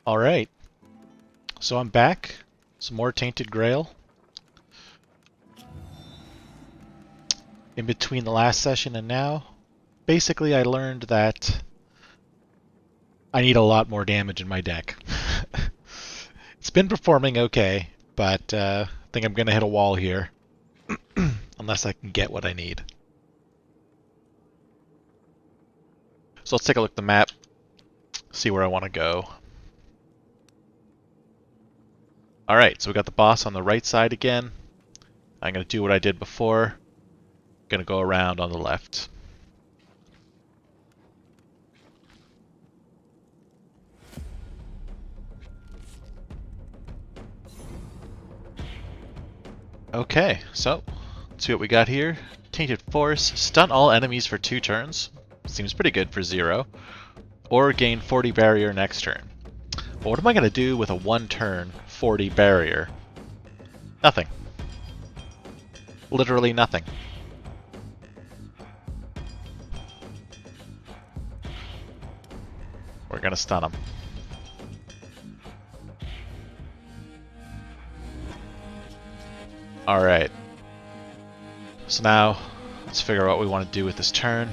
Alright, so I'm back. Some more Tainted Grail. In between the last session and now, basically I learned that I need a lot more damage in my deck. It's been performing okay, but I think I'm going to hit a wall here. Unless I can get what I need. So let's take a look at the map, see where I want to go. Alright, so we got the boss on the right side again. I'm going to do what I did before. Going to go around on the left. Okay, so let's see what we got here. Tainted Force, stun all enemies for 2 turns. Seems pretty good for 0. Or gain 40 barrier next turn. But what am I going to do with a 1-turn 40 barrier? Nothing. Literally nothing. We're going to stun him. Alright. So now, let's figure out what we want to do with this turn.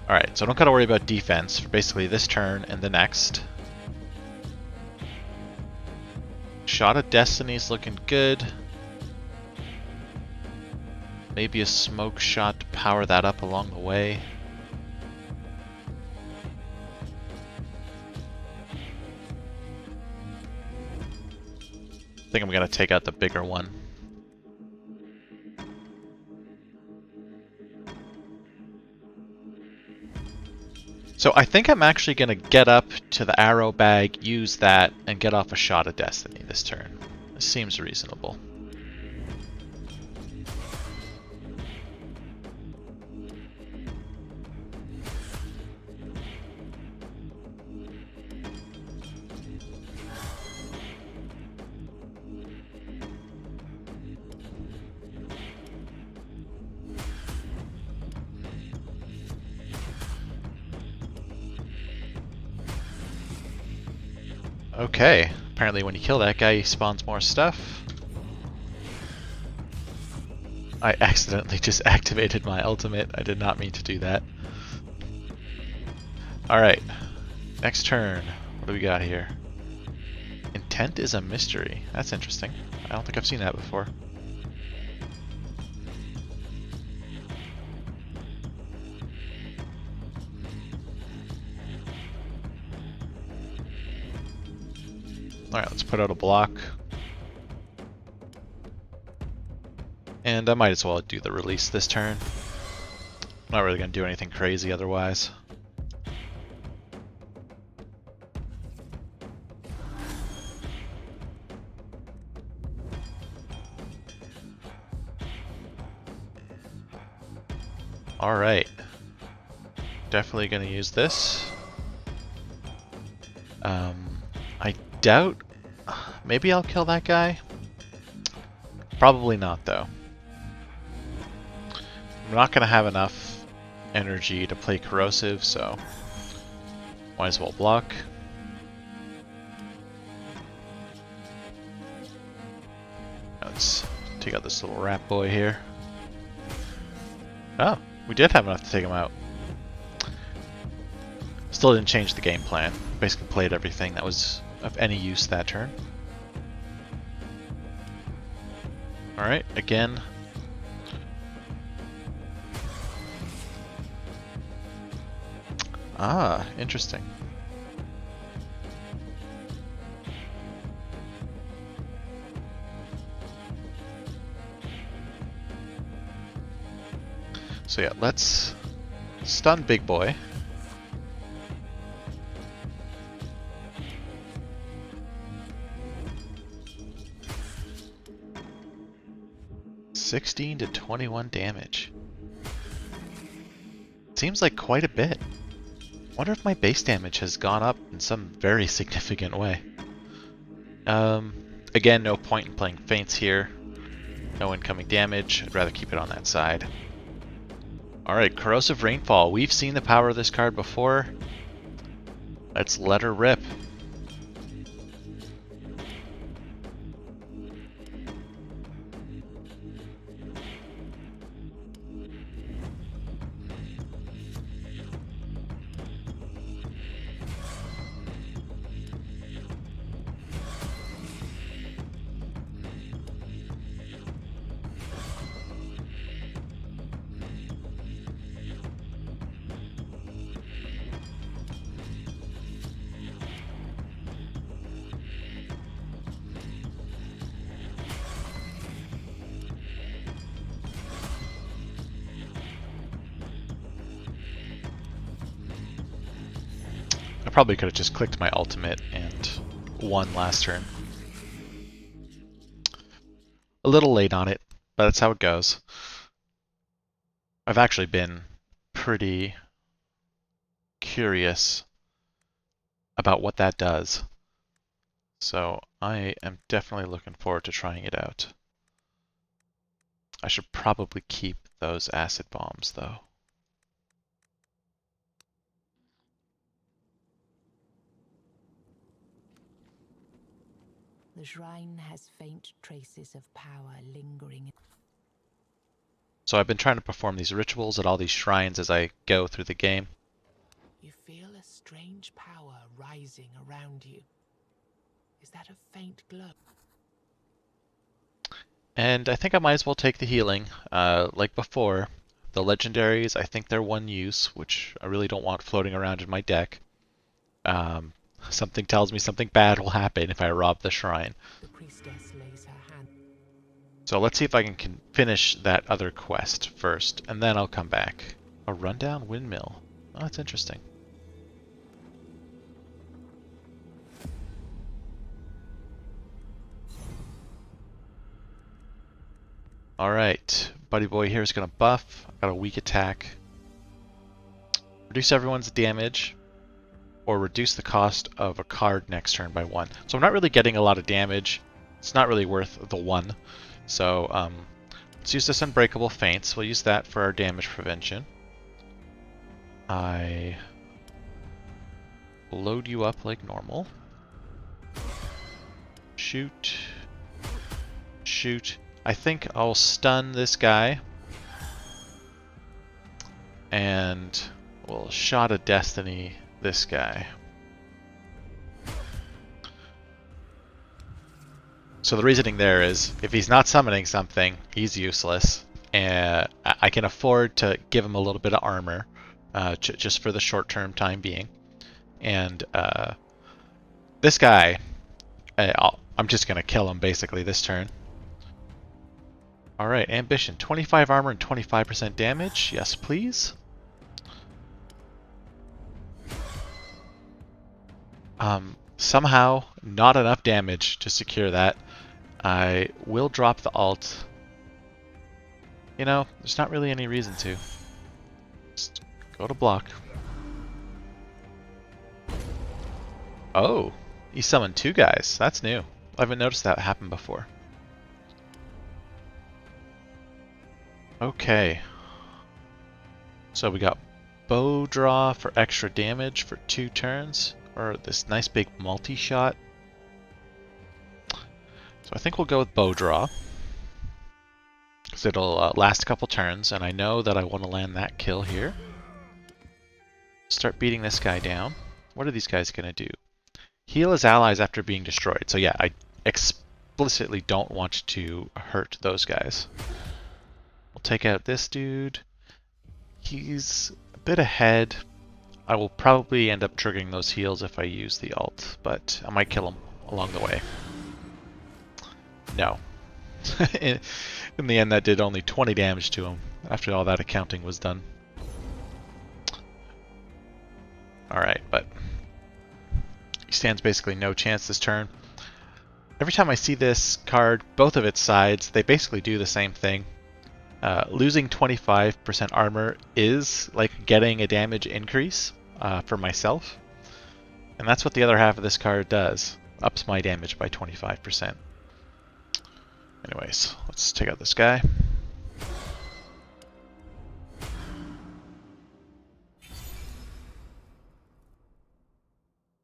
Alright, so I don't gotta worry about defense for basically this turn and the next. Shot of Destiny's looking good. Maybe a smoke shot to power that up along the way. I think I'm gonna take out the bigger one. So I think I'm actually going to get up to the arrow bag, use that, and get off a shot of Destiny this turn. This seems reasonable. Okay, apparently when you kill that guy, he spawns more stuff. I accidentally just activated my ultimate. I did not mean to do that. Alright, next turn. What do we got here? Intent is a mystery. That's interesting. I don't think I've seen that before. Alright, let's put out a block. And I might as well do the release this turn. I'm not really going to do anything crazy otherwise. Alright. Definitely going to use this. I doubt... Maybe I'll kill that guy? Probably not, though. I'm not going to have enough energy to play corrosive, so might as well block. Let's take out this little rat boy here. Oh, we did have enough to take him out. Still didn't change the game plan. Basically played everything that was of any use that turn. Alright, again. Ah, interesting. So yeah, let's stun Big Boy. 16 to 21 damage. Seems like quite a bit. Wonder if my base damage has gone up in some very significant way. Again, no point in playing feints here. No incoming damage. I'd rather keep it on that side. Alright, Corrosive Rainfall. We've seen the power of this card before. Let's let her rip. I probably could have just clicked my ultimate and won last turn. A little late on it, but that's how it goes. I've actually been pretty curious about what that does. So I am definitely looking forward to trying it out. I should probably keep those acid bombs though. The shrine has faint traces of power lingering. So I've been trying to perform these rituals at all these shrines as I go through the game. You feel a strange power rising around you. Is that a faint glow? And I think I might as well take the healing. Like before, the legendaries, I think they're one use, which I really don't want floating around in my deck. Something tells me something bad will happen if I rob the shrine. The priestess lays her hand. So let's see if I can finish that other quest first, and then I'll come back. A rundown windmill. Oh, that's interesting. Alright, Buddy Boy here is going to buff. I've got a weak attack. Reduce everyone's damage, or reduce the cost of a card next turn by 1. So I'm not really getting a lot of damage. It's not really worth the 1. So let's use this Unbreakable Feints. We'll use that for our damage prevention. I load you up like normal. Shoot. Shoot. I think I'll stun this guy. And we'll Shot of Destiny this guy. So the reasoning there is, if he's not summoning something, he's useless. And I can afford to give him a little bit of armor, just for the short-term time being. And this guy, I'm just going to kill him basically this turn. Alright, Ambition. 25 armor and 25% damage. Yes, please. Somehow, not enough damage to secure that. I will drop the alt. You know, there's not really any reason to. Just go to block. Oh, he summoned 2 guys. That's new. I haven't noticed that happen before. Okay. So we got bow draw for extra damage for 2 turns. Or this nice big multi-shot. So I think we'll go with bow draw. Because it'll last a couple turns, and I know that I want to land that kill here. Start beating this guy down. What are these guys going to do? Heal his allies after being destroyed. So yeah, I explicitly don't want to hurt those guys. We'll take out this dude. He's a bit ahead. I will probably end up triggering those heals if I use the ult, but I might kill him along the way. No. In the end, that did only 20 damage to him after all that accounting was done. Alright, but he stands basically no chance this turn. Every time I see this card, both of its sides, they basically do the same thing. Losing 25% armor is like getting a damage increase for myself. And that's what the other half of this card does. Ups my damage by 25%. Anyways, let's take out this guy.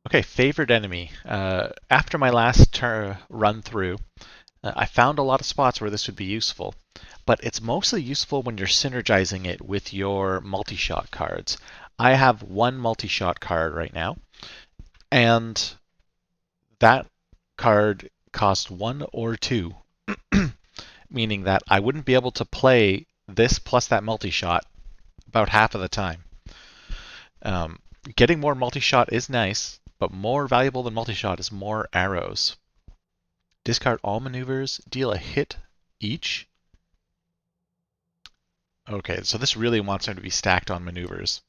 Okay, favorite enemy. After my last run through, I found a lot of spots where this would be useful, but it's mostly useful when you're synergizing it with your multi-shot cards. I have one multi-shot card right now, and that card costs 1 or 2, meaning that I wouldn't be able to play this plus that multi-shot about half of the time. Getting more multi-shot is nice, but more valuable than multi-shot is more arrows. Discard all maneuvers, deal a hit each. Okay, so this really wants him to be stacked on maneuvers.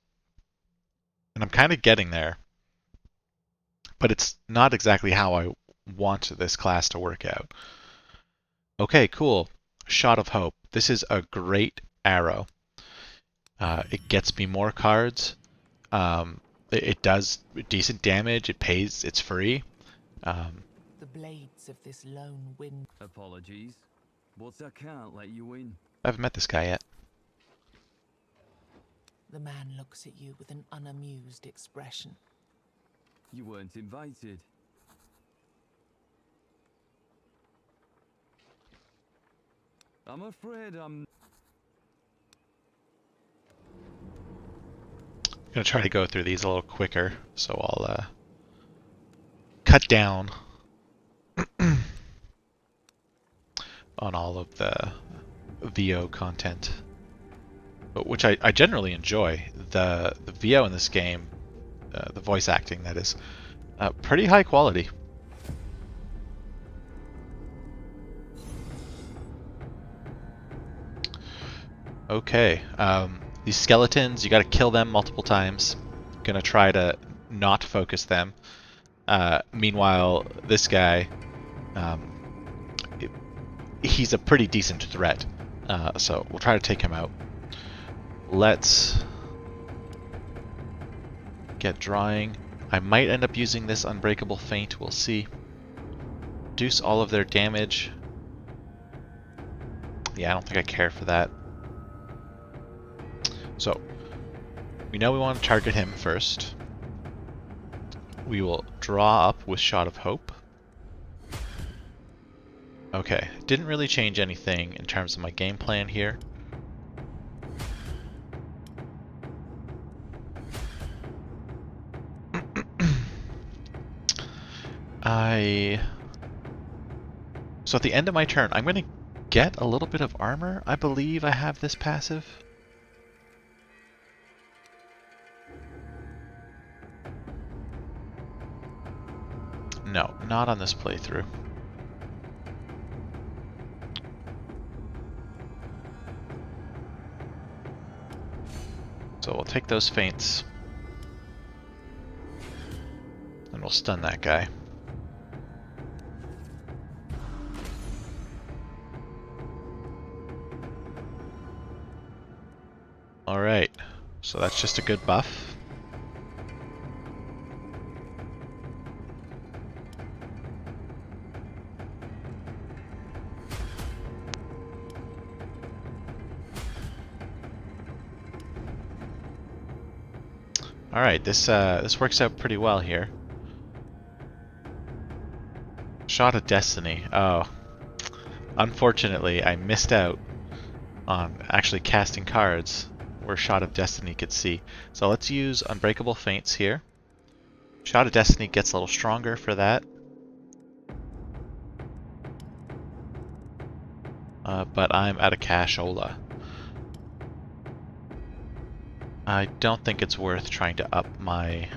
And I'm kind of getting there, but it's not exactly how I want this class to work out. Okay, cool. Shot of Hope. This is a great arrow. It gets me more cards. It does decent damage. It pays. It's free. The blades of this lone wind. Apologies, but I can't let you in. I haven't met this guy yet. The man looks at you with an unamused expression. You weren't invited. I'm afraid I'm gonna try to go through these a little quicker, so I'll cut down on all of the VO content, but which I generally enjoy. The VO in this game, the voice acting that is, pretty high quality. Okay, these skeletons, you gotta kill them multiple times. Gonna try to not focus them. Meanwhile, this guy, he's a pretty decent threat, so we'll try to take him out. Let's get drawing. I might end up using this Unbreakable Feint, we'll see. Reduce all of their damage. Yeah, I don't think I care for that. So, we know we want to target him first. We will draw up with Shot of Hope. Okay, didn't really change anything in terms of my game plan here. So at the end of my turn, I'm going to get a little bit of armor. I believe I have this passive. No, not on this playthrough. So we'll take those feints. And we'll stun that guy. Alright, so that's just a good buff. Alright, this works out pretty well here. Shot of Destiny. Oh. Unfortunately, I missed out on actually casting cards where Shot of Destiny could see. So let's use Unbreakable Feints here. Shot of Destiny gets a little stronger for that. But I'm out of cashola. I don't think it's worth trying to up my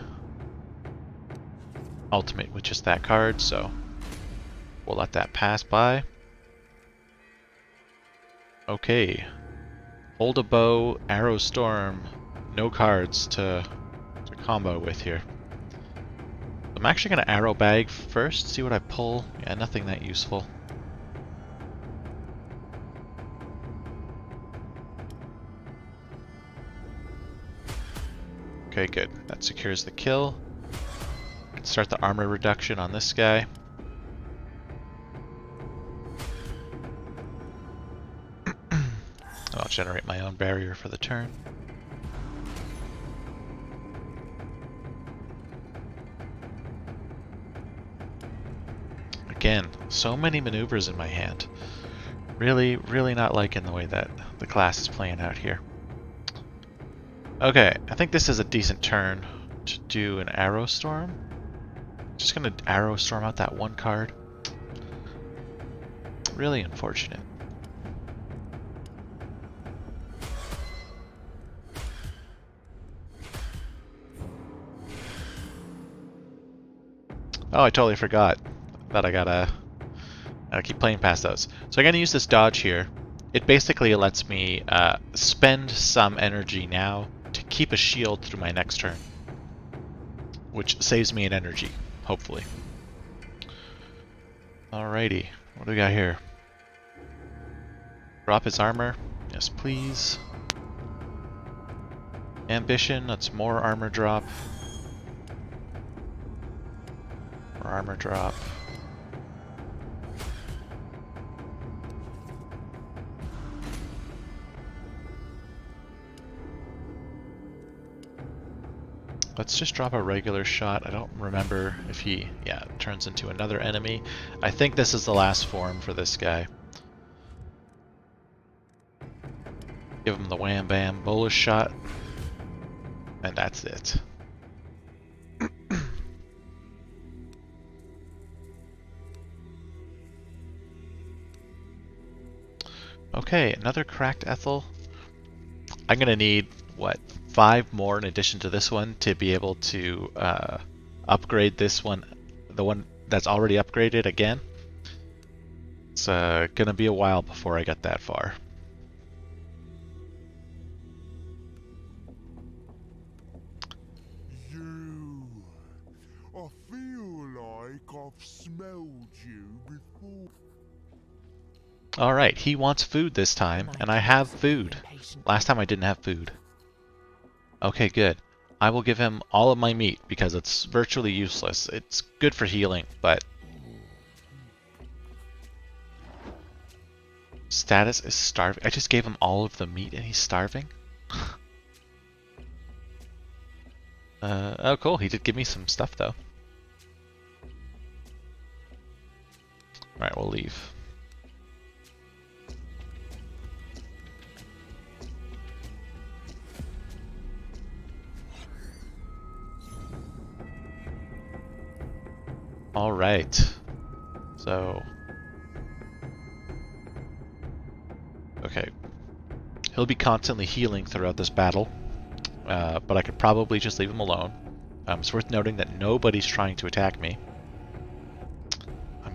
ultimate with just that card, so we'll let that pass by. Okay. Hold a bow, arrow storm, no cards to combo with here. I'm actually going to arrow bag first, see what I pull. Yeah, nothing that useful. Okay, good. That secures the kill. Let's start the armor reduction on this guy. I'll generate my own barrier for the turn. Again, so many maneuvers in my hand. Really, really not liking the way that the class is playing out here. Okay, I think this is a decent turn to do an Arrow Storm. Just gonna Arrow Storm out that one card. Really unfortunate. Oh, I totally forgot that I gotta keep playing past those. So I'm gonna use this dodge here. It basically lets me spend some energy now to keep a shield through my next turn, which saves me an energy, hopefully. Alrighty, what do we got here? Drop his armor. Yes, please. Ambition, that's more armor drop. More armor drop. Let's just drop a regular shot. I don't remember if he, turns into another enemy. I think this is the last form for this guy. Give him the wham bam bolus shot. And that's it. Okay, another cracked Ethel. I'm gonna need, what, 5 more in addition to this one to be able to upgrade this one, the one that's already upgraded again. It's gonna be a while before I get that far. I feel like I've smelled you before. Alright, he wants food this time, and I have food. Last time I didn't have food. Okay, good. I will give him all of my meat because it's virtually useless. It's good for healing, but... Status is starving. I just gave him all of the meat and he's starving? Oh cool, he did give me some stuff though. Alright, we'll leave. Alright. So... Okay. He'll be constantly healing throughout this battle. But I could probably just leave him alone. It's worth noting that nobody's trying to attack me. I'm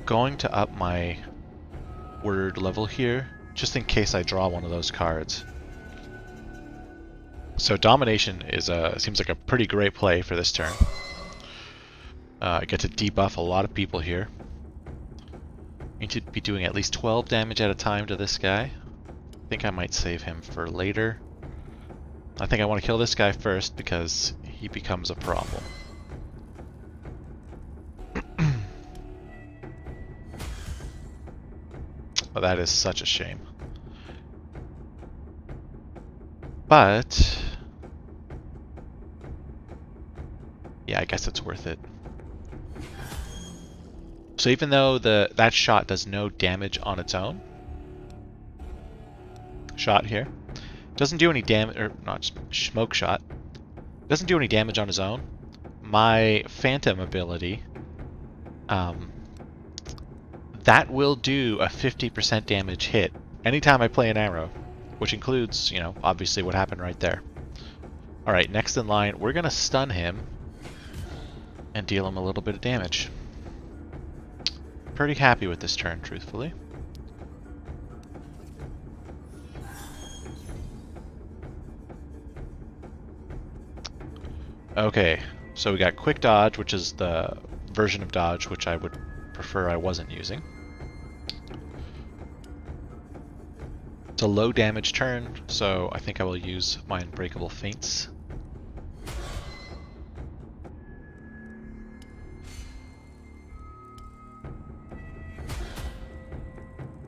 going to up my word level here, just in case I draw one of those cards. So Domination is seems like a pretty great play for this turn. I get to debuff a lot of people here. Need to be doing at least 12 damage at a time to this guy. I think I might save him for later. I think I want to kill this guy first because he becomes a problem. But that is such a shame. But... yeah, I guess it's worth it. So even though that shot does no damage on its own, shot here, doesn't do any damage, or not, smoke shot, doesn't do any damage on his own, my Phantom ability, that will do a 50% damage hit anytime I play an arrow, which includes, you know, obviously what happened right there. Alright, next in line, we're going to stun him and deal him a little bit of damage. Pretty happy with this turn, truthfully. Okay, so we got quick dodge, which is the version of dodge which I would prefer I wasn't using. It's a low damage turn, so I think I will use my Unbreakable Feints.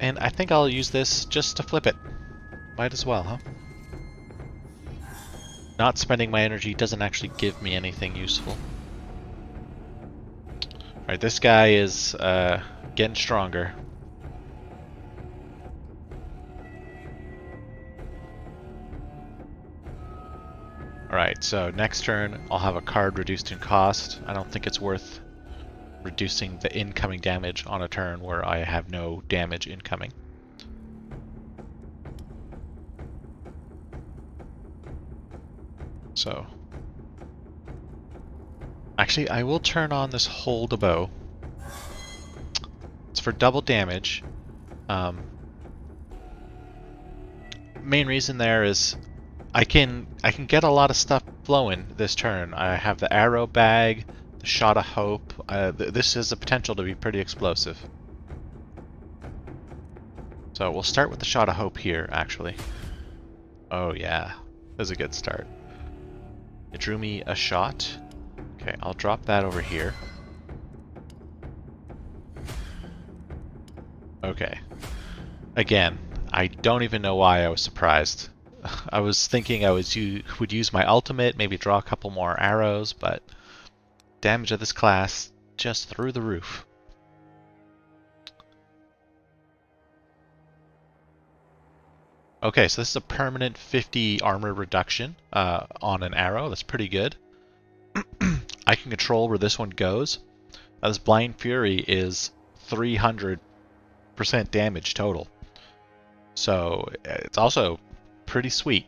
And I think I'll use this just to flip it. Might as well, huh? Not spending my energy doesn't actually give me anything useful. Alright, this guy is getting stronger. Alright, so next turn I'll have a card reduced in cost. I don't think it's worth reducing the incoming damage on a turn where I have no damage incoming. So, actually I will turn on this Hold a Bow. It's for double damage. Main reason there is I can get a lot of stuff flowing this turn. I have the Arrow Bag, the Shot of Hope. This has the potential to be pretty explosive. So we'll start with the Shot of Hope here, actually. Oh yeah, that was a good start. It drew me a shot. Okay, I'll drop that over here. Okay. Again, I don't even know why I was surprised. I was thinking I would use my ultimate, maybe draw a couple more arrows, but damage of this class just through the roof. Okay, so this is a permanent 50 armor reduction on an arrow. That's pretty good. I can control where this one goes. This Blind Fury is 300% damage total. So it's also pretty sweet.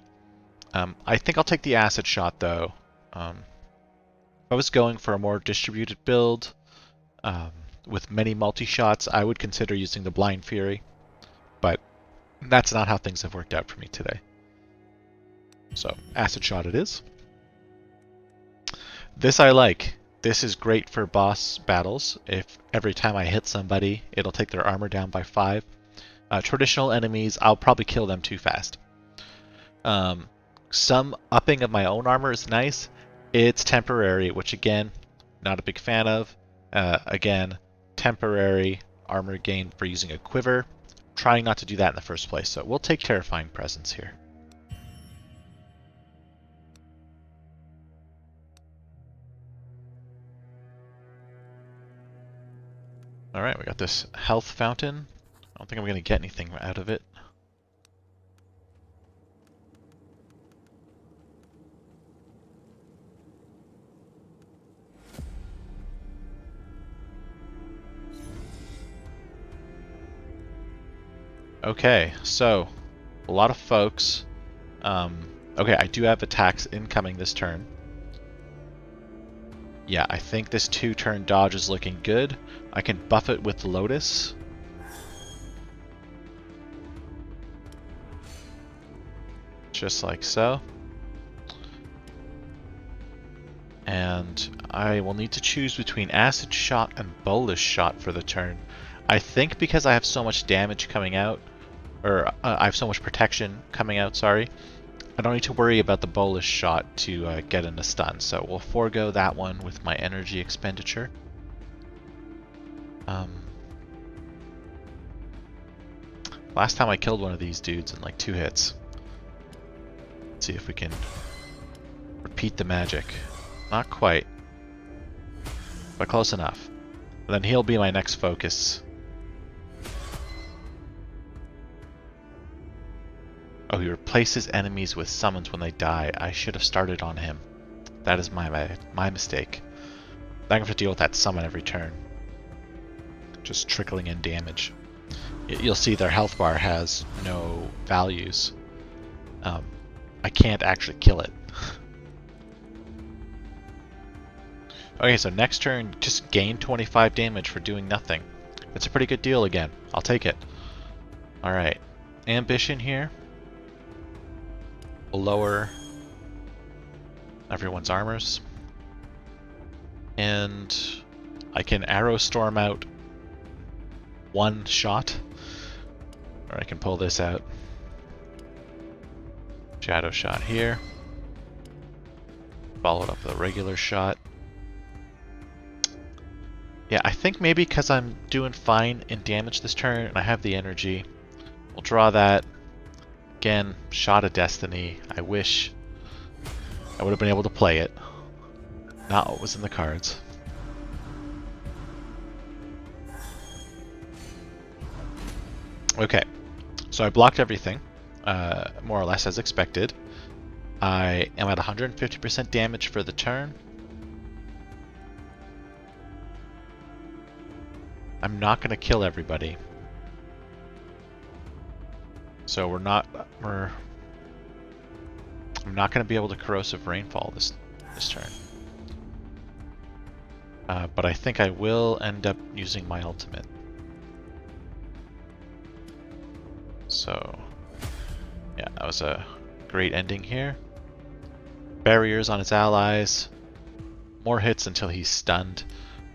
I think I'll take the Acid Shot though. If I was going for a more distributed build with many multi-shots, I would consider using the Blind Fury. But that's not how things have worked out for me today. So, Acid Shot it is. This I like. This is great for boss battles. If every time I hit somebody, it'll take their armor down by 5. Traditional enemies, I'll probably kill them too fast. Some upping of my own armor is nice. It's temporary, which again, not a big fan of. Again, temporary armor gain for using a Quiver. Trying not to do that in the first place, so we'll take Terrifying Presence here. Alright, we got this health fountain. I don't think I'm going to get anything out of it. Okay, so a lot of folks. Okay, I do have attacks incoming this turn. Yeah, I think this 2-turn dodge is looking good. I can buff it with Lotus. Just like so. And I will need to choose between Acid Shot and Bolus Shot for the turn. I think because I have so much damage coming out, or I have so much protection coming out, sorry, I don't need to worry about the Bolus Shot to get in a stun, so we'll forego that one with my energy expenditure. Last time I killed one of these dudes in like 2 hits. Let's see if we can repeat the magic. Not quite, but close enough. And then he'll be my next focus. Oh, he replaces enemies with summons when they die. I should have started on him. That is my mistake. I'm going to have to deal with that summon every turn. Just trickling in damage. You'll see their health bar has no values. I can't actually kill it. Okay, so next turn, just gain 25 damage for doing nothing. It's a pretty good deal again. I'll take it. Alright. Ambition here. We'll lower everyone's armors. And I can Arrow Storm out 1 shot. Or I can pull this out. Shadow shot here. Followed up with a regular shot. Yeah, I think maybe because I'm doing fine in damage this turn and I have the energy, we'll draw that. Again, Shot of Destiny. I wish I would have been able to play it. Not what was in the cards. Okay, so I blocked everything, more or less as expected. I am at 150% damage for the turn. I'm not going to kill everybody. So I'm not going to be able to Corrosive Rainfall this turn. But I think I will end up using my ultimate. So, yeah, that was a great ending here. Barriers on his allies. More hits until he's stunned.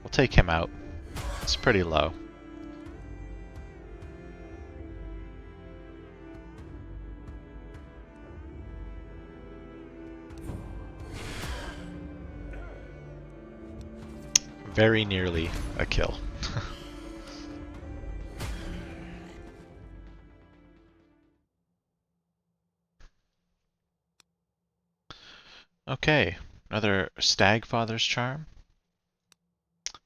We'll take him out. It's pretty low. Very nearly a kill. Okay, another Stagfather's Charm.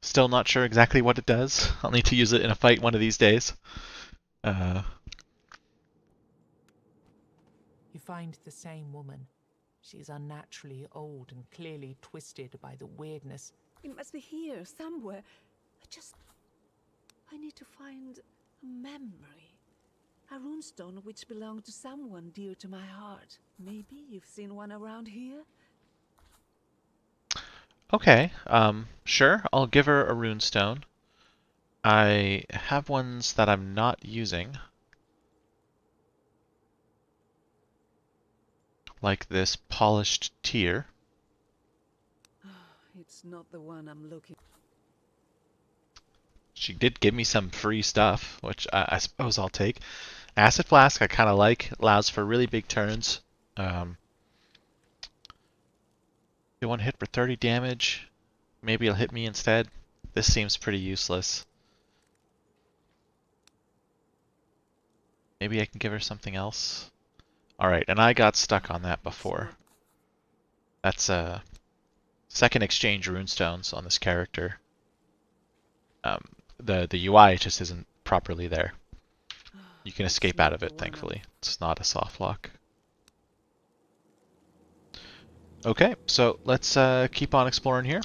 Still not sure exactly what it does. I'll need to use it in a fight one of these days. You find the same woman. She's unnaturally old and clearly twisted by the weirdness. It must be here, somewhere. I need to find a memory. A runestone which belonged to someone dear to my heart. Maybe you've seen one around here? Okay, sure, I'll give her a runestone. I have ones that I'm not using. Like this Polished Tear. It's not the one I'm looking. She did give me some free stuff, which I suppose I'll take. Acid Flask I kind of like. Allows for really big turns. Do one hit for 30 damage. Maybe it'll hit me instead. This seems pretty useless. Maybe I can give her something else. Alright, and I got stuck on that before. That's second exchange runestones on this character. The UI just isn't properly there. You can escape out of it, thankfully. It's not a soft lock. Okay, so let's keep on exploring here.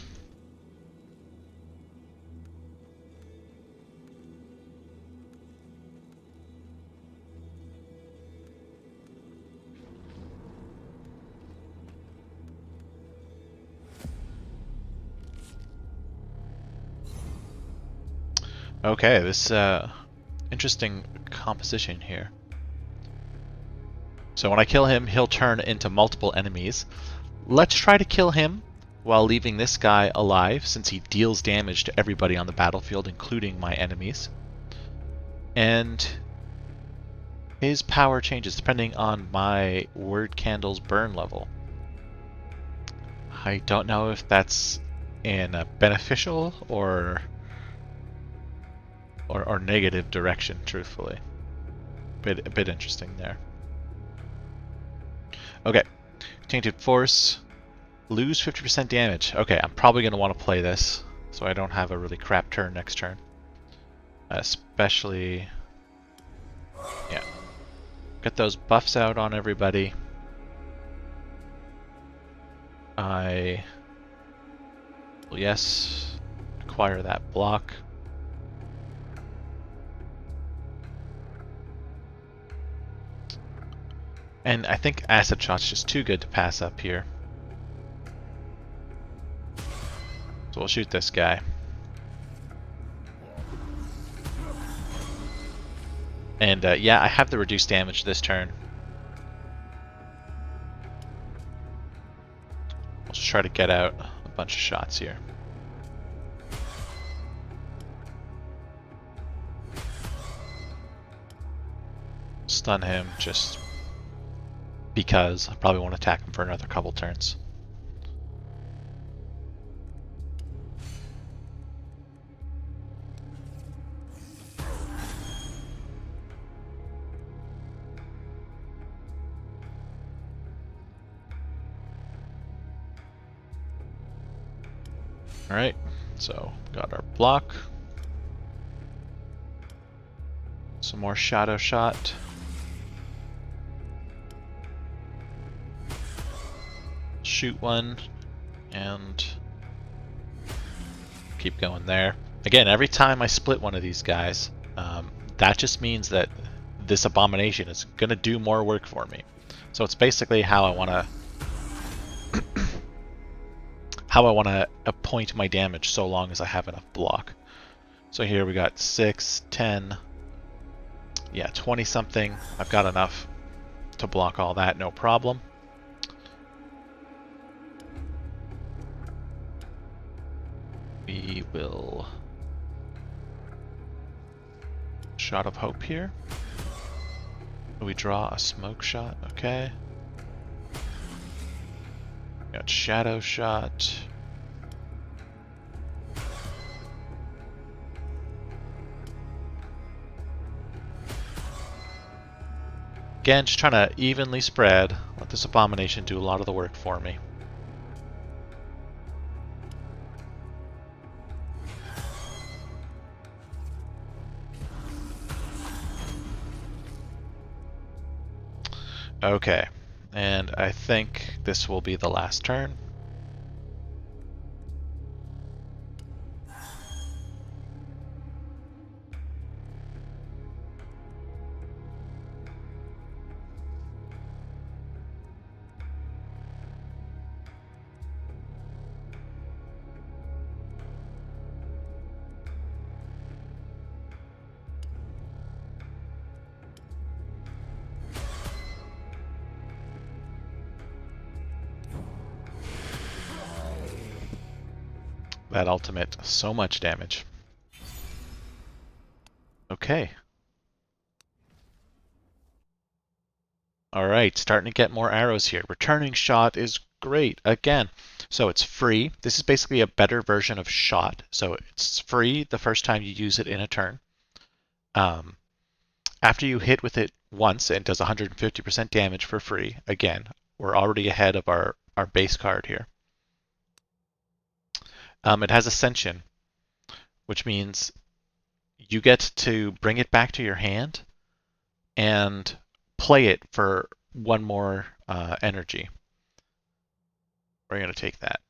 Okay, this interesting composition here. So when I kill him, he'll turn into multiple enemies. Let's try to kill him while leaving this guy alive, since he deals damage to everybody on the battlefield, including my enemies. And his power changes depending on my Word Candle's burn level. I don't know if that's in a beneficial or negative direction, truthfully. A bit interesting there. Okay, Tainted Force, lose 50% damage. Okay, I'm probably going to want to play this, so I don't have a really crap turn next turn. Especially, yeah. Get those buffs out on everybody. I will, yes, acquire that block. And I think Acid Shot's just too good to pass up here. So we'll shoot this guy. And yeah, I have the reduced damage this turn. I'll just try to get out a bunch of shots here. Stun him, just because I probably won't attack him for another couple turns. Alright, so got our block. Some more shadow shot. Shoot one, and keep going there. Again, every time I split one of these guys, that just means that this abomination is going to do more work for me. So it's basically how I want to appoint my damage so long as I have enough block. So here we got 6, 10, yeah, 20 something. I've got enough to block all that, no problem. We will shot of hope here. We draw a smoke shot, okay. Got shadow shot. Again, just trying to evenly spread. Let this abomination do a lot of the work for me. Okay, and I think this will be the last turn. That ultimate, so much damage. Okay. Alright, starting to get more arrows here. Returning shot is great, again. So it's free. This is basically a better version of shot. So it's free the first time you use it in a turn. After you hit with it once, it does 150% damage for free. Again, we're already ahead of our base card here. It has Ascension, which means you get to bring it back to your hand and play it for one more energy. We're going to take that.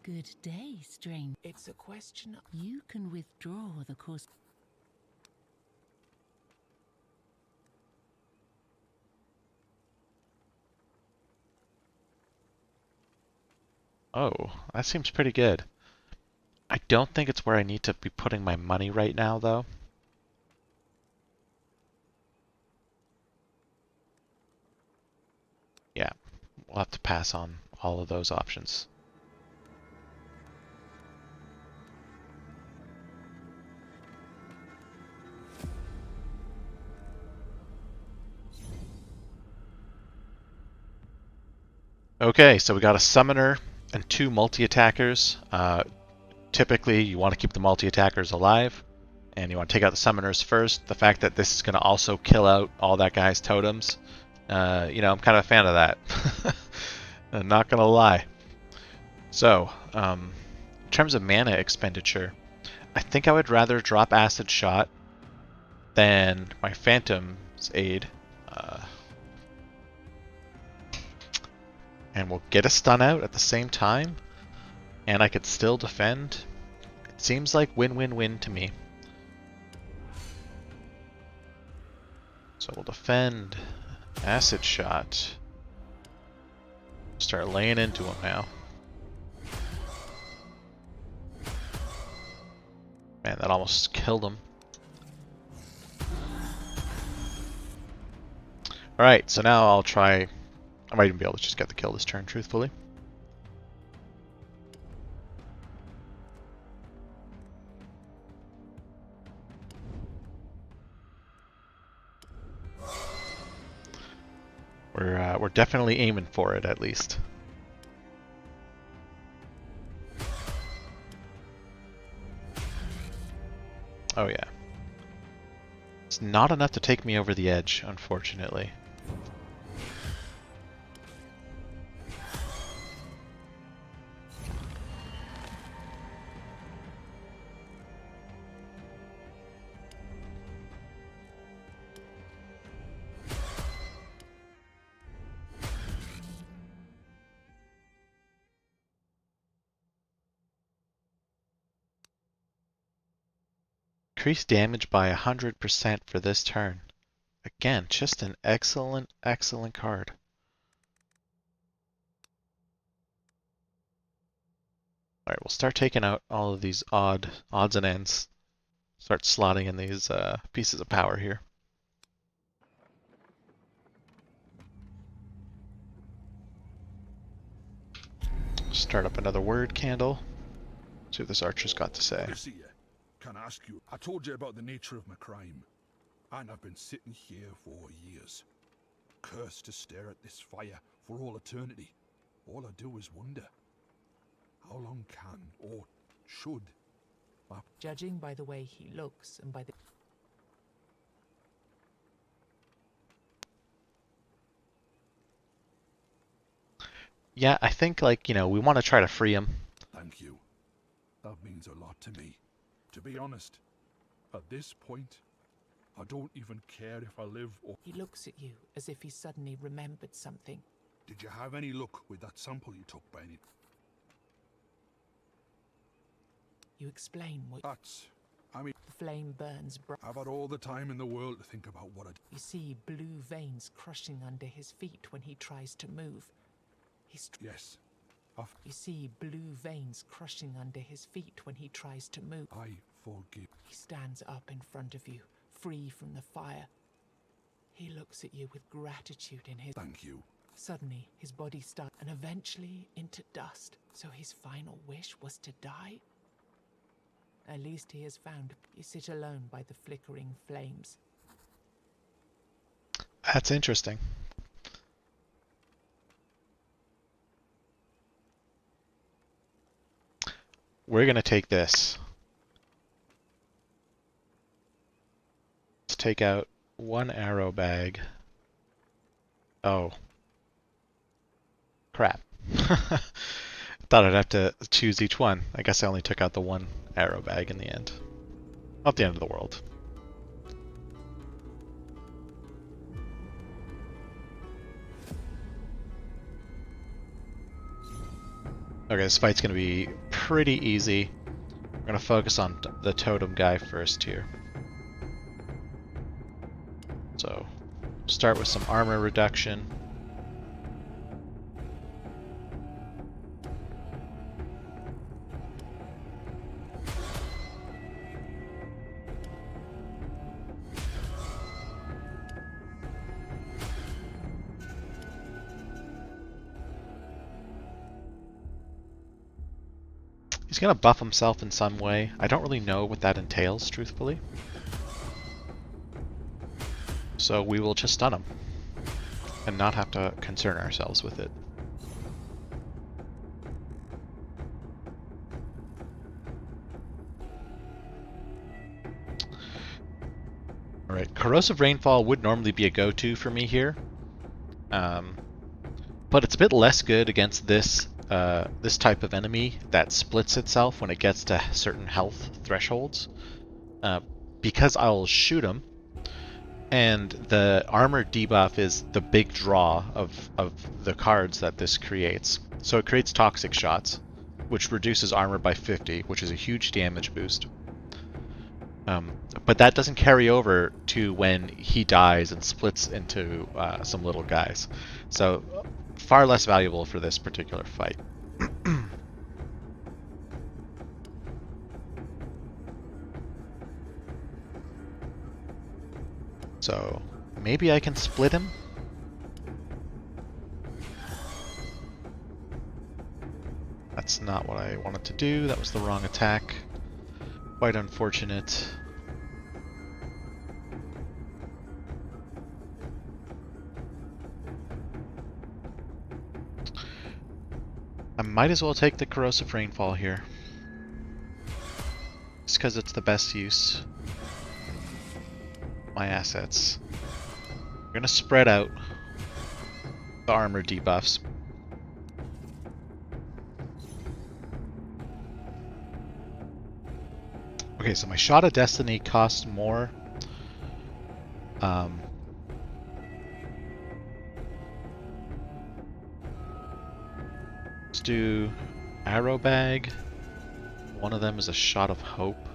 Good day, stranger. It's a question of... You can withdraw the course. Oh, that seems pretty good. I don't think it's where I need to be putting my money right now, though. Yeah, we'll have to pass on all of those options. Okay, so we got a summoner and 2 multi-attackers. Typically, you want to keep the multi-attackers alive, and you want to take out the summoners first. The fact that this is going to also kill out all that guy's totems, you know, I'm kind of a fan of that. I'm not going to lie. So, in terms of mana expenditure, I think I would rather drop Acid Shot than my Phantom's Aid. And we'll get a stun out at the same time, and I could still defend. It seems like win-win-win to me. So we'll defend, Acid Shot, start laying into him now. Man, that almost killed him. Alright, so now I'll try... I might even be able to just get the kill this turn, truthfully. We're definitely aiming for it, at least. Oh yeah. It's not enough to take me over the edge, unfortunately. Increased damage by 100% for this turn. Again, just an excellent, excellent card. Alright, we'll start taking out all of these odds and ends. Start slotting in these pieces of power here. Start up another word candle. See what this archer's got to say. I see you. Can I ask you? I told you about the nature of my crime, and I've been sitting here for years, cursed to stare at this fire for all eternity. All I do is wonder, how long can or should my... Judging by the way he looks and by the... Yeah, I think, like, you know, we want to try to free him. Thank you. That means a lot to me. To be honest, at this point, I don't even care if I live or... He looks at you as if he suddenly remembered something. Did you have any luck with that sample you took by any... You explain what... That's... I mean, The flame burns bright. I've had all the time in the world to think about what I... You see blue veins crushing under his feet when he tries to move. Yes, You see blue veins crushing under his feet when he tries to move. I forgive. He stands up in front of you, free from the fire. He looks at you with gratitude in his... Thank you. Suddenly, his body starts and eventually into dust. So his final wish was to die? At least he has found... You sit alone by the flickering flames. That's interesting. We're going to take this. Let's take out one arrow bag. Oh. Crap. Thought I'd have to choose each one. I guess I only took out the one arrow bag in the end. Not the end of the world. Okay, this fight's going to be pretty easy. We're going to focus on the totem guy first here. So, start with some armor reduction. He's going to buff himself in some way. I don't really know what that entails, truthfully. So we will just stun him. And not have to concern ourselves with it. Alright, Corrosive Rainfall would normally be a go-to for me here. But it's a bit less good against this this type of enemy that splits itself when it gets to certain health thresholds. Because I'll shoot him, and the armor debuff is the big draw of the cards that this creates. So it creates Toxic Shots, which reduces armor by 50, which is a huge damage boost. But that doesn't carry over to when he dies and splits into some little guys. So far less valuable for this particular fight. So maybe I can split him? That's not what I wanted to do. That was the wrong attack. Quite unfortunate. I might as well take the Corrosive Rainfall here. Just because it's the best use. My assets. We're gonna spread out the armor debuffs. Okay, so my Shot of Destiny costs more. Let's do Arrow Bag. One of them is a Shot of Hope.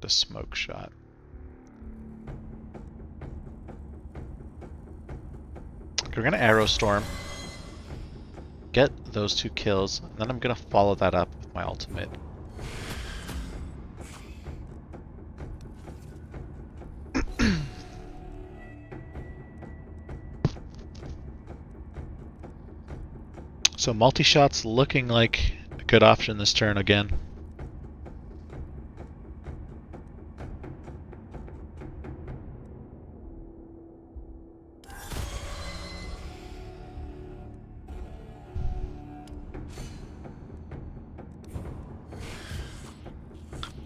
The Smoke Shot. Okay, we're gonna Arrow Storm. Get those 2 kills, and then I'm gonna follow that up with my ultimate. So multi-shot's looking like a good option this turn again.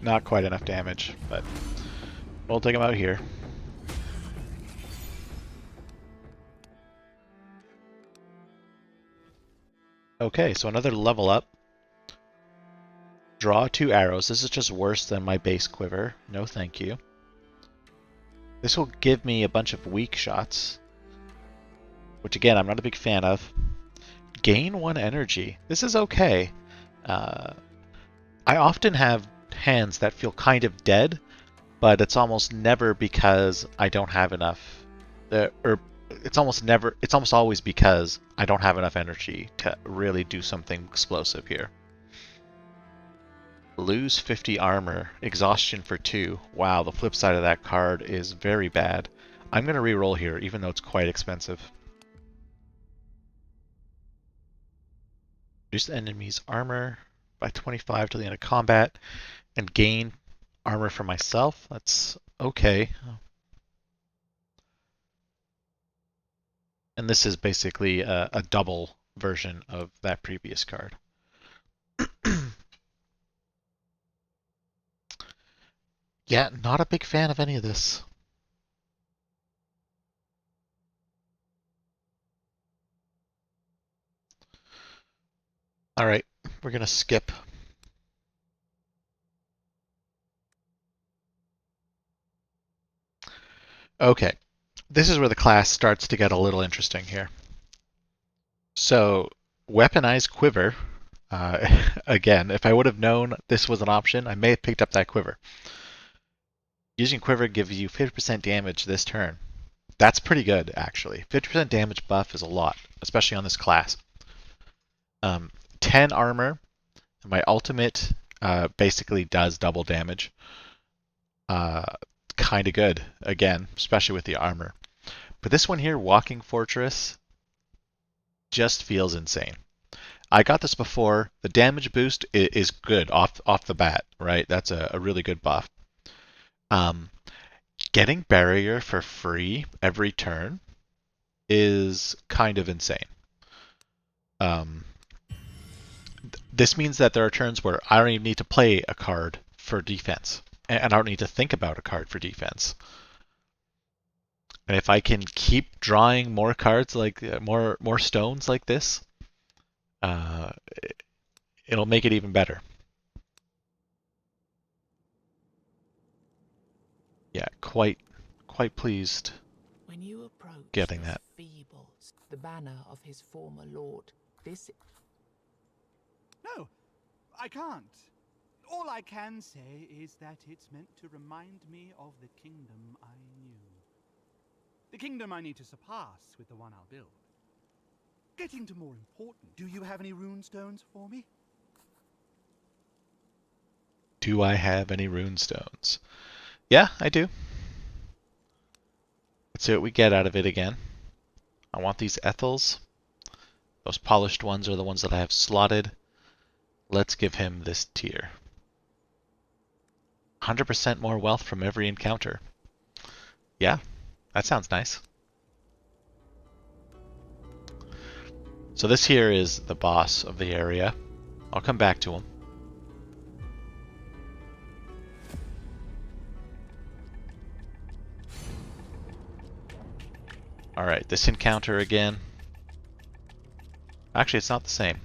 Not quite enough damage, but we'll take him out here. Okay, so another level up. Draw 2 arrows. This is just worse than my base quiver. No thank you. This will give me a bunch of weak shots, which again, I'm not a big fan of. Gain 1 energy. This is okay. I often have hands that feel kind of dead, but it's almost never because I don't have enough. It's almost always because I don't have enough energy to really do something explosive here. Lose 50 armor, exhaustion for 2. Wow, the flip side of that card is very bad. I'm going to reroll here, even though it's quite expensive. Reduce the enemy's armor by 25 till the end of combat, and gain armor for myself. That's okay. And this is basically a double version of that previous card. Yeah, not a big fan of any of this. Alright, we're going to skip. Okay, this is where the class starts to get a little interesting here. So, weaponized Quiver. Again, if I would have known this was an option, I may have picked up that Quiver. Using Quiver gives you 50% damage this turn. That's pretty good, actually. 50% damage buff is a lot, especially on this class. 10 armor. My ultimate basically does double damage. Kind of good, again, especially with the armor. But this one here, Walking Fortress, just feels insane. I got this before. The damage boost is good off the bat, right? That's a really good buff. Getting Barrier for free every turn is kind of insane. This means that there are turns where I don't even need to play a card for defense, and I don't need to think about a card for defense. And if I can keep drawing more cards like more stones like this, it'll make it even better. Yeah, quite pleased When you approach getting the that. Feebles, the banner of his former lord, this No, I can't. All I can say is that it's meant to remind me of the kingdom I knew. The kingdom I need to surpass with the one I'll build. Getting to more important, do you have any rune stones for me? Do I have any rune stones? Yeah, I do. Let's see what we get out of it again. I want these Ethels. Those polished ones are the ones that I have slotted. Let's give him this tier. 100% more wealth from every encounter. Yeah, that sounds nice. So this here is the boss of the area. I'll come back to him. Alright, this encounter again. Actually, it's not the same.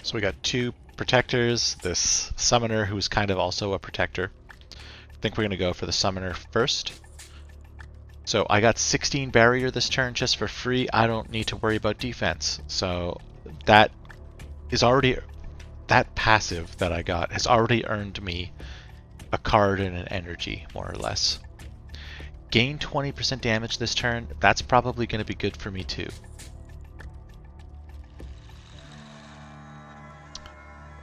So we got two protectors, this summoner who's kind of also a protector. I think we're going to go for the summoner first. So I got 16 barrier this turn just for free. I don't need to worry about defense. So that is already, that passive that I got has already earned me a card and an energy, more or less. Gain 20% damage this turn. That's probably going to be good for me too.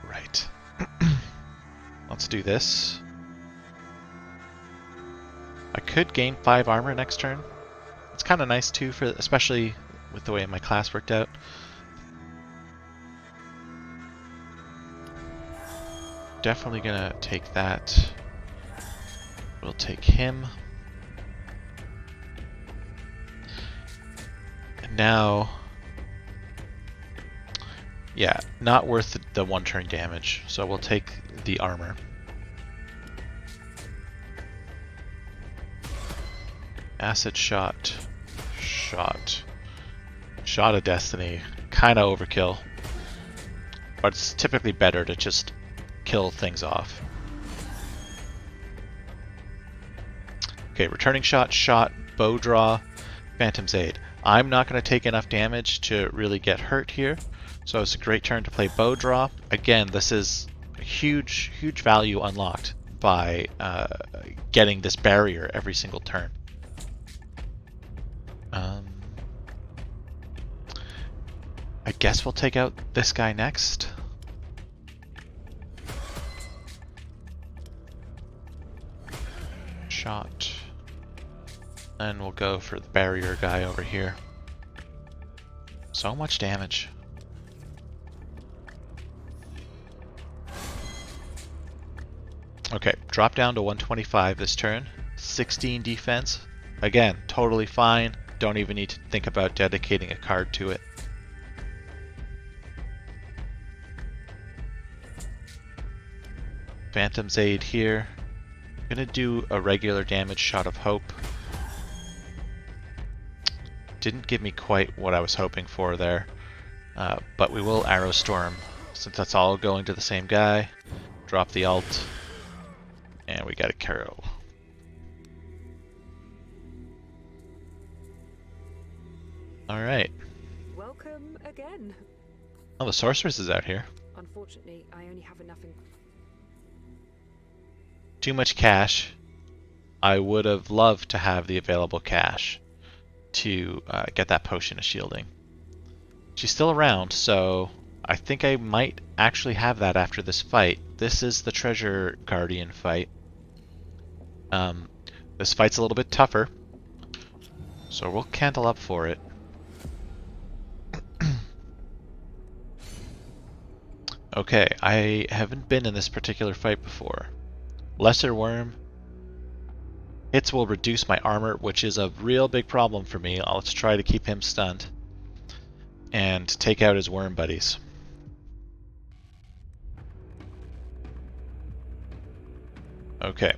Right. Let's do this. I could gain 5 armor next turn. It's kind of nice too, for especially with the way my class worked out. Definitely gonna take that. We'll take him. And now, yeah, not worth the 1 turn damage, so we'll take the armor. Acid shot, shot of destiny, kind of overkill, but it's typically better to just kill things off. Okay, returning shot, shot, bow draw, Phantom's Aid. I'm not going to take enough damage to really get hurt here, so it's a great turn to play bow draw. Again, this is a huge value unlocked by getting this barrier every single turn. I guess we'll take out this guy next. Shot. And we'll go for the barrier guy over here. So much damage. Okay, drop down to 125 this turn. 16 defense. Again, totally fine. Don't even need to think about dedicating a card to it. Phantom's Aid here. I'm gonna do a regular damage shot of hope. Didn't give me quite what I was hoping for there, but we will Arrow Storm since that's all going to the same guy. Drop the alt, and we got a Carol. All right. Welcome again. Oh, the sorceress is out here. Unfortunately, I only have enough in... Too much cash. I would have loved to have the available cash to get that potion of shielding. She's still around, so I think I might actually have that after this fight. This is the Treasure Guardian fight. This fight's a little bit tougher, so we'll candle up for it. Okay, I haven't been in this particular fight before. Lesser Worm. Hits will reduce my armor, which is a real big problem for me. Let's try to keep him stunned and take out his worm buddies. Okay.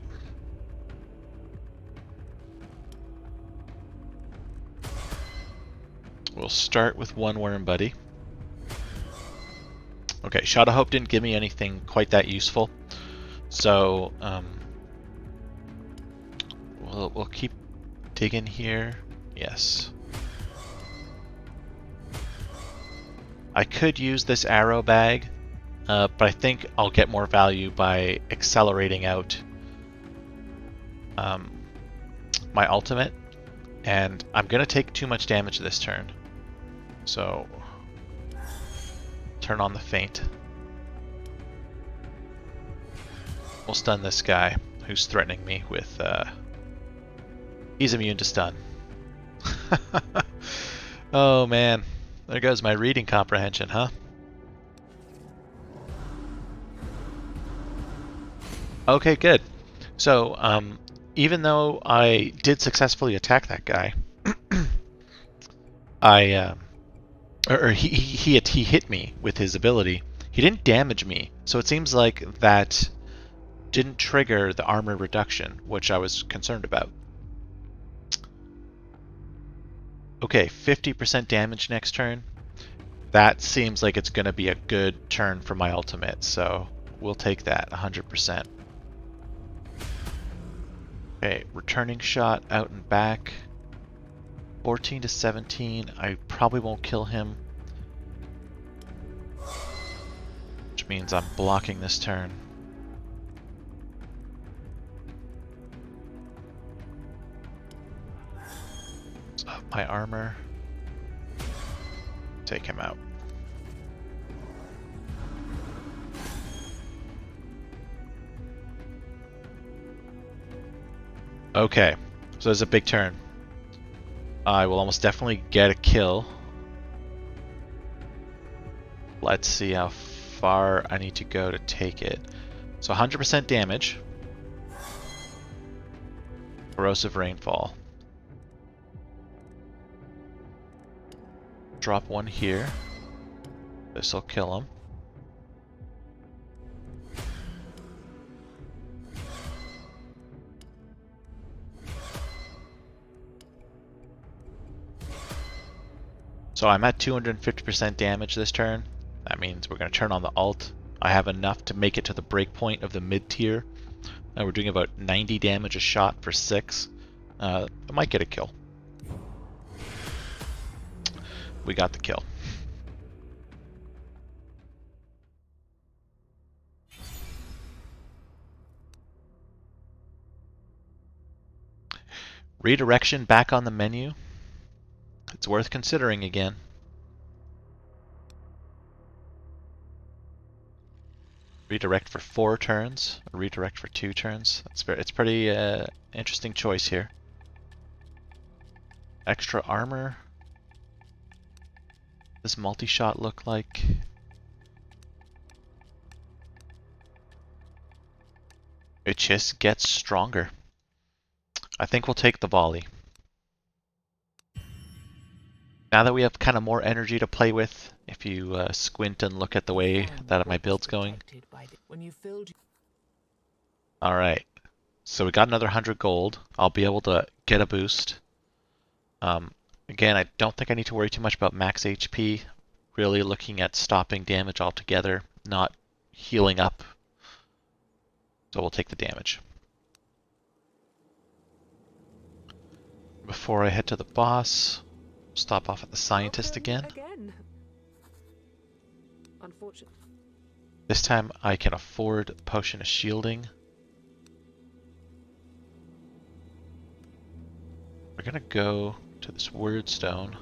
We'll start with one worm buddy. Okay, Shot of Hope didn't give me anything quite that useful, so we'll keep digging here. Yes. I could use this arrow bag, but I think I'll get more value by accelerating out my ultimate, and I'm gonna take too much damage this turn, so turn on the feint. We'll stun this guy who's threatening me with he's immune to stun. Oh man, there goes my reading comprehension, huh? Okay, good. So even though I did successfully attack that guy, He hit me with his ability. He didn't damage me, so it seems like that didn't trigger the armor reduction, which I was concerned about. Okay, 50% damage next turn. That seems like it's going to be a good turn for my ultimate, so we'll take that, 100%. Okay, returning shot out and back. 14 to 17. I probably won't kill him, which means I'm blocking this turn. So up my armor. Take him out. Okay, so there's a big turn. I will almost definitely get a kill. Let's see how far I need to go to take it. So 100% damage. Corrosive Rainfall. Drop one here. This'll kill him. So I'm at 250% damage this turn. That means we're going to turn on the ult. I have enough to make it to the break point of the mid tier. We're doing about 90 damage a shot for 6. I might get a kill. We got the kill. Redirection back on the menu. It's worth considering again. Redirect for 4 turns, or redirect for 2 turns. It's pretty interesting choice here. Extra armor. Does multi-shot look like? It just gets stronger. I think we'll take the volley. Now that we have kind of more energy to play with, if you squint and look at the way that my build's going. Alright, so we got another 100 gold. I'll be able to get a boost. Again, I don't think I need to worry too much about max HP. Really looking at stopping damage altogether, not healing up. So we'll take the damage. Before I head to the boss, stop off at the scientist again. Unfortunate. This time I can afford Potion of Shielding. We're gonna go to this Word Stone.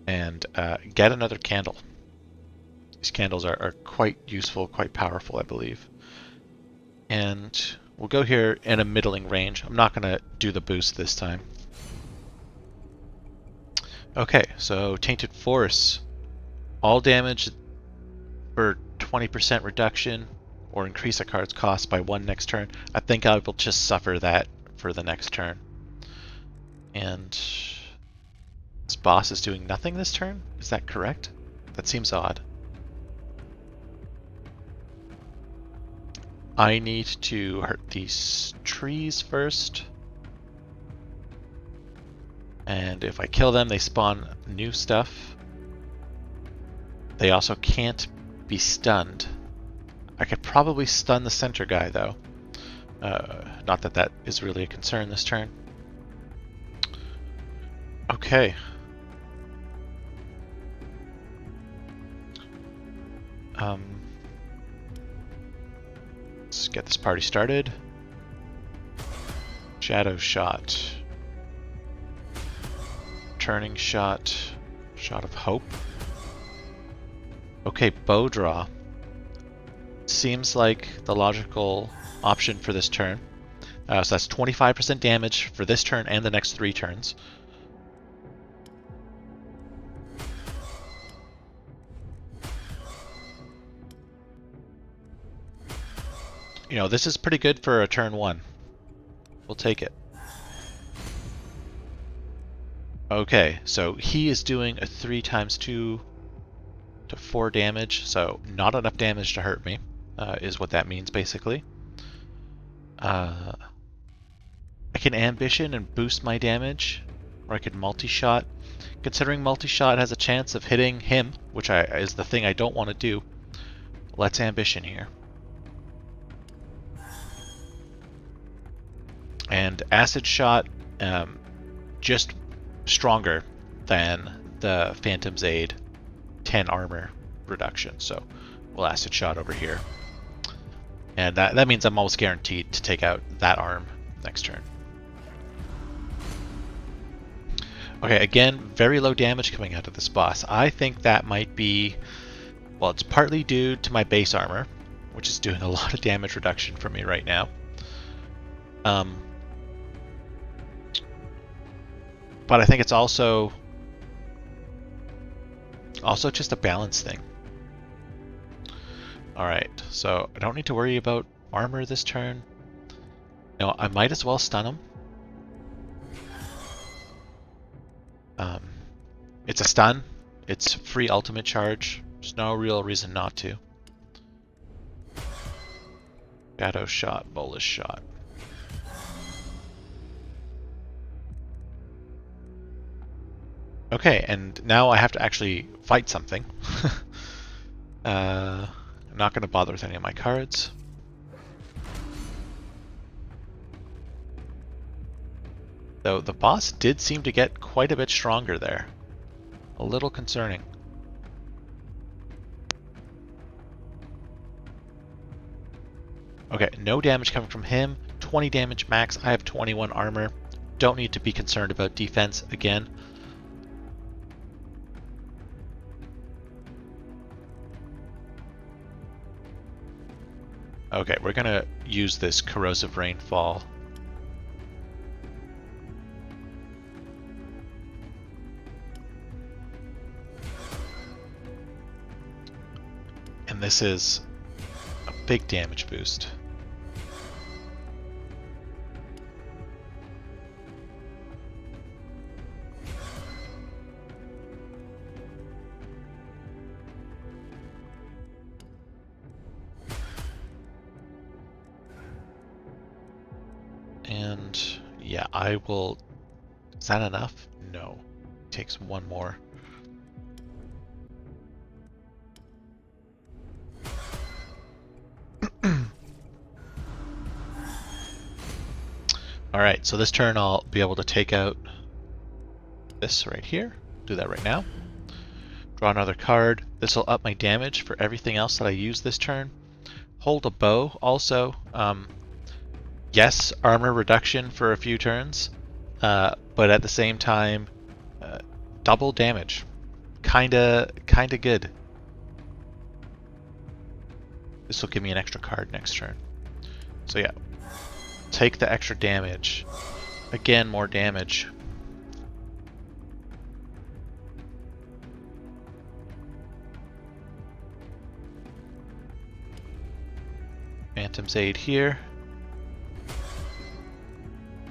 And get another candle. These candles are quite useful, quite powerful, I believe. And we'll go here in a middling range. I'm not going to do the boost this time. Okay, so Tainted Force. All damage for 20% reduction or increase a card's cost by 1 next turn. I think I will just suffer that for the next turn. And this boss is doing nothing this turn? Is that correct? That seems odd. I need to hurt these trees first. And if I kill them, they spawn new stuff. They also can't be stunned. I could probably stun the center guy, though. Not that that is really a concern this turn. Okay. Let's get this party started. Shadow Shot. Turning Shot. Shot of Hope. Okay, Bow Draw. Seems like the logical option for this turn. So that's 25% damage for this turn and the next 3 turns. you know, this is pretty good for a turn 1. We'll take it. Okay, so he is doing a 3 times 2 to 4 damage, so not enough damage to hurt me, is what that means basically. I can ambition and boost my damage, or I could multi-shot. Considering multi-shot has a chance of hitting him, which is the thing I don't want to do, let's ambition here. And acid shot, just stronger than the Phantom's Aid 10 armor reduction, so we'll acid shot over here. And that means I'm almost guaranteed to take out that arm next turn. Okay, again, very low damage coming out of this boss. I think that might be, well, it's partly due to my base armor, which is doing a lot of damage reduction for me right now. But I think it's also just a balance thing. Alright, so I don't need to worry about armor this turn. No, I might as well stun him. It's a stun. It's free ultimate charge. There's no real reason not to. Shadow shot, bolus shot. Okay, and now I have to actually fight something. I'm not going to bother with any of my cards. Though the boss did seem to get quite a bit stronger there. A little concerning. Okay, no damage coming from him. 20 damage max. I have 21 armor. Don't need to be concerned about defense again. Okay, we're gonna use this corrosive rainfall. And this is a big damage boost. And yeah, I will. Is that enough? No. It takes one more. Alright, so this turn I'll be able to take out this right here. Do that right now. Draw another card. This will up my damage for everything else that I use this turn. Hold a bow also. Yes, armor reduction for a few turns, but at the same time, double damage. Kinda good. This will give me an extra card next turn. So yeah, take the extra damage. Again, more damage. Phantom's Aid here.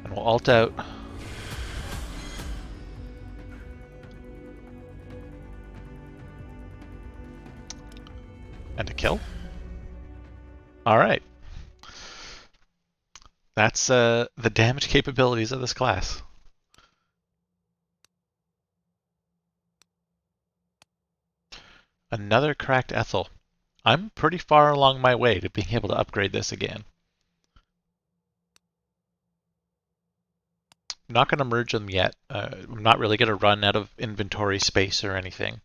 And we'll ult out. And a kill. Alright. That's the damage capabilities of this class. Another cracked Ethel. I'm pretty far along my way to being able to upgrade this again. I'm not going to merge them yet. I'm not really going to run out of inventory space or anything.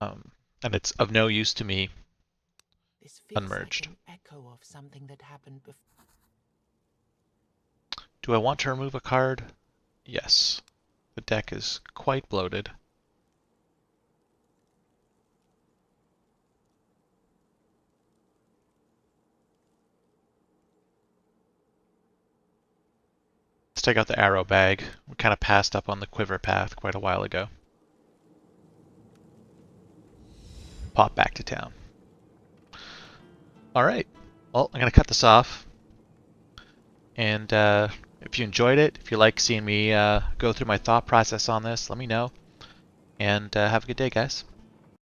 And it's of no use to me This feels unmerged. like an echo of something that happened before. Do I want to remove a card? Yes. The deck is quite bloated. Let's take out the arrow bag. We kind of passed up on the Quiver path quite a while ago. Pop back to town. Alright. Well, I'm going to cut this off. And if you enjoyed it, if you like seeing me go through my thought process on this, let me know. And have a good day, guys.